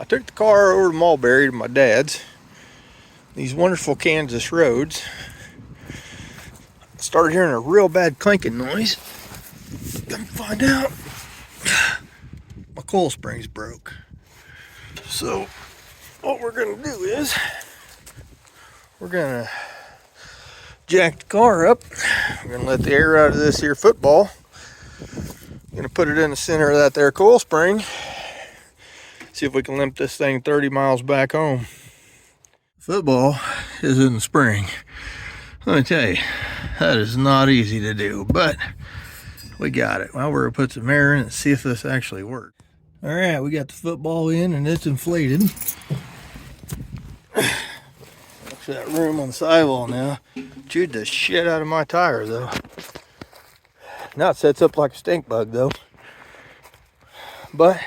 took the car over to Mulberry to my dad's. These wonderful Kansas roads. Started hearing a real bad clanking noise. Come find out, my coil spring's broke. So what we're gonna do is we're gonna jack the car up. We're gonna let the air out of this here football. I'm gonna put it in the center of that there coil spring. See if we can limp this thing 30 miles back home. Football is in the spring. Let me tell you, that is not easy to do, but we got it. Well, we're gonna put some air in and see if this actually works. All right, we got the football in and it's inflated. Look at that room on the sidewall now. Chewed the shit out of my tire though. Now it sets up like a stink bug though. But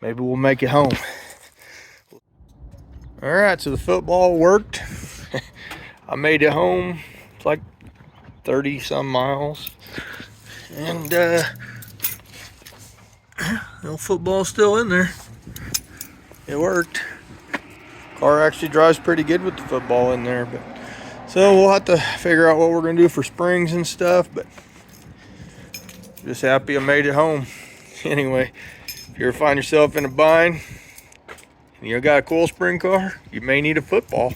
maybe we'll make it home. All right, so the football worked. I made it home. It's like 30 some miles. And the football's still in there. It worked. Car actually drives pretty good with the football in there, but so we'll have to figure out what we're gonna do for springs and stuff, but just happy I made it home. Anyway, if you ever find yourself in a bind and you got a coil spring car, you may need a football.